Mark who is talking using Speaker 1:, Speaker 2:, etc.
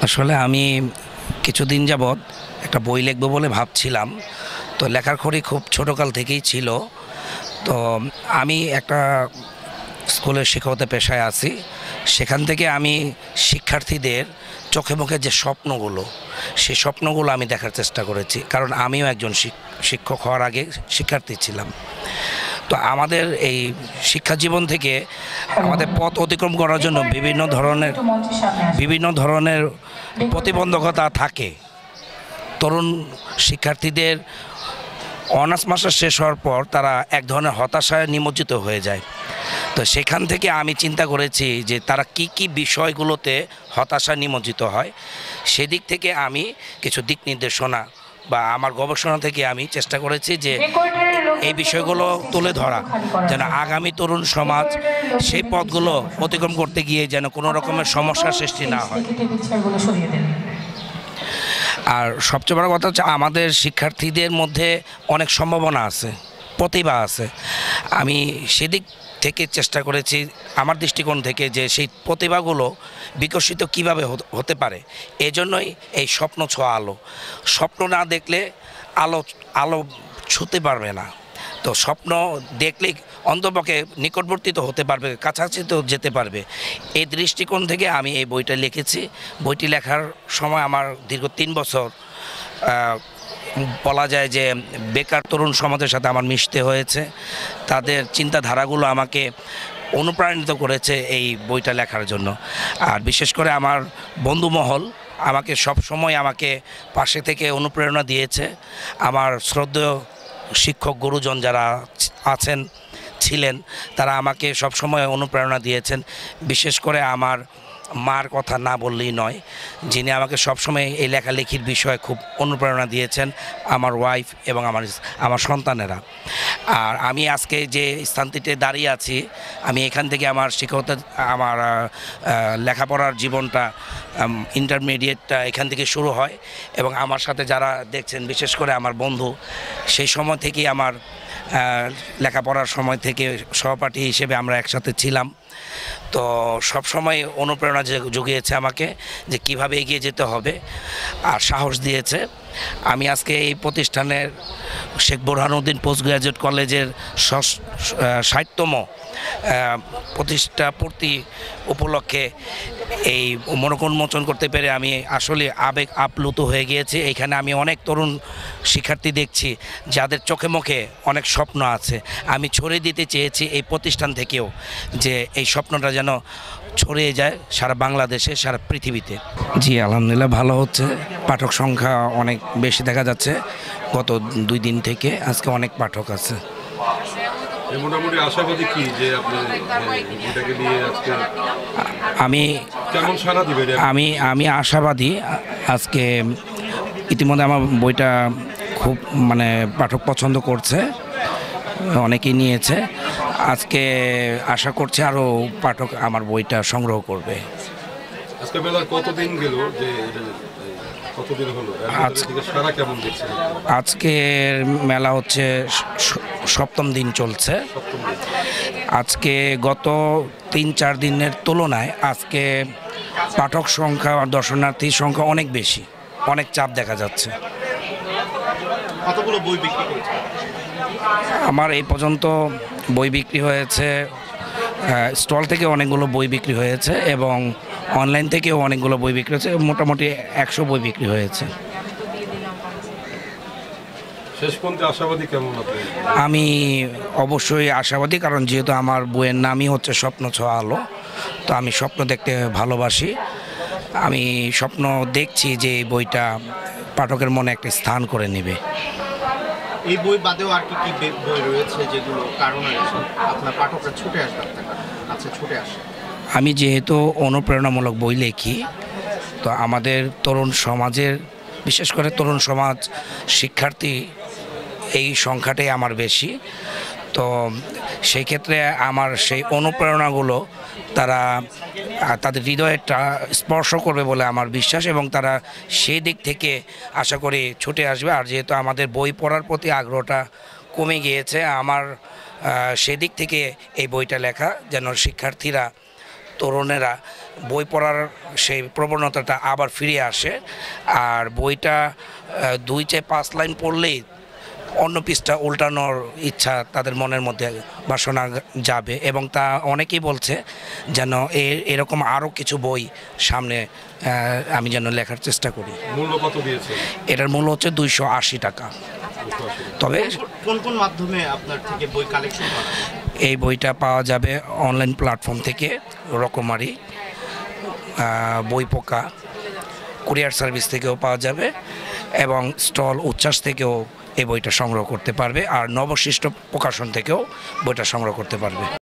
Speaker 1: আসলে আমি কিছুদিন যাবৎ একটা বই লিখব বলে ভাবছিলাম। তো লেখার খড়ি খুব ছোটোকাল থেকেই ছিল। তো আমি একটা স্কুলের শিক্ষকতা পেশায় আছি। সেখান থেকে আমি শিক্ষার্থীদের চোখে মুখে যে স্বপ্নগুলো, সেই স্বপ্নগুলো আমি দেখার চেষ্টা করেছি, কারণ আমিও একজন শিক্ষক হওয়ার আগে শিক্ষার্থী ছিলাম। তো আমাদের এই শিক্ষা জীবন থেকে আমাদের পথ অতিক্রম করার জন্য বিভিন্ন ধরনের প্রতিবন্ধকতা থাকে। তরুণ শিক্ষার্থীদের অনার্স মাস্টার শেষ হওয়ার পর তারা এক ধরনের হতাশায় নিমজ্জিত হয়ে যায়। তো সেখান থেকে আমি চিন্তা করেছি যে তারা কি কি বিষয়গুলোতে হতাশায় নিমজ্জিত হয়, সেদিক থেকে আমি কিছু দিক নির্দেশনা বা আমার গবেষণা থেকে আমি চেষ্টা করেছি যে এই বিষয়গুলো তুলে ধরা, যেন আগামী তরুণ সমাজ সেই পথগুলো অতিক্রম করতে গিয়ে যেন কোনো রকমের সমস্যার সৃষ্টি না হয়। আর সবচেয়ে বড় কথা হচ্ছে আমাদের শিক্ষার্থীদের মধ্যে অনেক সম্ভাবনা আছে, প্রতিভা আছে। আমি সেদিক থেকে চেষ্টা করেছি আমার দৃষ্টিকোণ থেকে যে সেই প্রতিভাগুলো বিকশিত কিভাবে হতে পারে। এজন্যই এই স্বপ্ন ছোঁয়া আলো। স্বপ্ন না দেখলে আলো আলো ছুঁতে পারবে না। তো স্বপ্ন দেখলেই অন্তপক্ষে নিকটবর্তী তো হতে পারবে, কাছাকাছি তো যেতে পারবে। এই দৃষ্টিকোণ থেকে আমি এই বইটা লিখেছি। বইটি লেখার সময় আমার দীর্ঘ 3 বছর বলা যায় যে বেকার তরুণ সমাজের সাথে আমার মিশতে হয়েছে। তাদের চিন্তাধারাগুলো আমাকে অনুপ্রাণিত করেছে এই বইটা লেখার জন্য। আর বিশেষ করে আমার বন্ধুমহল আমাকে সবসময় আমাকে পাশে থেকে অনুপ্রেরণা দিয়েছে। আমার শ্রদ্ধেয় শিক্ষক গুরুজন যারা ছিলেন, তারা আমাকে সবসময় অনুপ্রেরণা দিয়েছেন। বিশেষ করে আমার মার কথা না বললেই নয়, যিনি আমাকে সবসময় এই লেখালেখির বিষয়ে খুব অনুপ্রেরণা দিয়েছেন, আমার ওয়াইফ এবং আমার সন্তানেরা। আর আমি আজকে যে স্থানটিতে দাঁড়িয়ে আছি, আমি এখান থেকে আমার শিক্ষকতা, আমার লেখাপড়ার জীবনটা, ইন্টারমিডিয়েটটা এখান থেকে শুরু হয়। এবং আমার সাথে যারা দেখছেন, বিশেষ করে আমার বন্ধু, সেই সময় থেকেই আমার লেখাপড়ার সময় থেকে সহপাঠী হিসেবে আমরা একসাথে ছিলাম। তো সব সময় অনুপ্রেরণা জুগিয়েছে আমাকে যে কিভাবে এগিয়ে যেতে হবে, আর সাহস দিয়েছে। আমি আজকে এই প্রতিষ্ঠানের শেখ বোরহানুদ্দিন পোস্ট গ্রাজুয়েট কলেজের 60তম প্রতিষ্ঠাপূর্তি উপলক্ষে এই মোড়ক উন্মোচন করতে পেরে আমি আসলে আবেগ আপ্লুত হয়ে গিয়েছি। এইখানে আমি অনেক তরুণ শিক্ষার্থী দেখছি যাদের চোখে মুখে অনেক স্বপ্ন আছে। আমি ছড়িয়ে দিতে চেয়েছি এই প্রতিষ্ঠান থেকেও যে এই স্বপ্নটা যেন ছড়িয়ে যায় সারা বাংলাদেশে, সারা পৃথিবীতে। জি, আলহামদুলিল্লাহ ভালো হচ্ছে। পাঠক সংখ্যা অনেক বেশি দেখা যাচ্ছে। গত 2 দিন থেকে আজকে অনেক পাঠক আছে।
Speaker 2: মোটামুটি আশাবাদী কি যে আপনি এটাকে নিয়ে আজকে
Speaker 1: আমি
Speaker 2: কেমন সাড়া দিবেন?
Speaker 1: আমি আশাবাদী। আজকে ইতিমধ্যে আমার বইটা খুব পাঠক পছন্দ করছে, অনেকেই নিয়েছে। আজকে আশা করছি আরও পাঠক আমার বইটা সংগ্রহ করবে।
Speaker 2: আজকে বেলা কতদিন গেল, যে কতদিন হলো আজকে সারা কেমন দেখছেন?
Speaker 1: আজকের মেলা হচ্ছে 7ম দিন চলছে। আজকে গত 3-4 দিনের তুলনায় আজকে পাঠক সংখ্যা আর দর্শনার্থীর সংখ্যা অনেক বেশি, অনেক চাপ দেখা যাচ্ছে।
Speaker 2: কতগুলো বই বিক্রি করেছে?
Speaker 1: আমার এই পর্যন্ত বই বিক্রি হয়েছে, স্টল থেকে অনেকগুলো বই বিক্রি হয়েছে এবং অনলাইন থেকেও অনেকগুলো বই বিক্রি হয়েছে। মোটামুটি 100 বই বিক্রি হয়েছে।
Speaker 2: শেষ পর্যন্ত আশাবাদী কেমন আপনি?
Speaker 1: আমি অবশ্যই আশাবাদী, কারণ যেহেতু আমার বইয়ের নামই হচ্ছে স্বপ্ন ছোঁয়া আলো। তো আমি স্বপ্ন দেখতে ভালোবাসি। আমি স্বপ্ন দেখছি যে এই বইটা পাঠকের মনে একটা স্থান করে নেবে।
Speaker 3: এই বই বাদেও আর কি কি বই রয়েছে যেগুলো কারণে আপনার পাঠকরা ছুটে আসবে আপনার কাছে, ছুটে আসে?
Speaker 1: আমি যেহেতু অনুপ্রেরণামূলক বই লিখি, তো আমাদের তরুণ সমাজের, বিশেষ করে তরুণ সমাজ শিক্ষার্থী, এই সংখ্যাটাই আমার বেশি। তো সেই ক্ষেত্রে আমার সেই অনুপ্রেরণাগুলো তারা তাদের হৃদয়টা স্পর্শ করবে বলে আমার বিশ্বাস, এবং তারা সেই দিক থেকে আশা করি ছুটে আসবে। আর যেহেতু আমাদের বই পড়ার প্রতি আগ্রহটা কমে গিয়েছে, আমার সেদিক থেকে এই বইটা লেখা, যেন শিক্ষার্থীরা তরুণেরা বই পড়ার সেই প্রবণতাটা আবার ফিরে আসে। আর বইটা 2-5 লাইন পড়লেই অন্য পৃষ্ঠা উল্টানোর ইচ্ছা তাদের মনের মধ্যে বাসনা যাবে, এবং তা অনেকেই বলছে যেন এরকম আরও কিছু বই সামনে আমি যেন লেখার চেষ্টা করি।
Speaker 2: মূল্য কত দিয়েছে?
Speaker 1: এটার মূল্য হচ্ছে 280 টাকা। তবে
Speaker 3: কোন কোন মাধ্যমে আপনার থেকে বই কালেকশন করা যায়?
Speaker 1: এই বইটা পাওয়া যাবে অনলাইন প্ল্যাটফর্ম থেকে, রকমারি, বইপোকা, কুরিয়ার সার্ভিস থেকেও পাওয়া যাবে, এবং স্টল উচ্ছ্বাস থেকেও এই বইটা সংগ্রহ করতে পারবে, আর নবশিষ্ট প্রকাশন থেকেও বইটা সংগ্রহ করতে পারবে।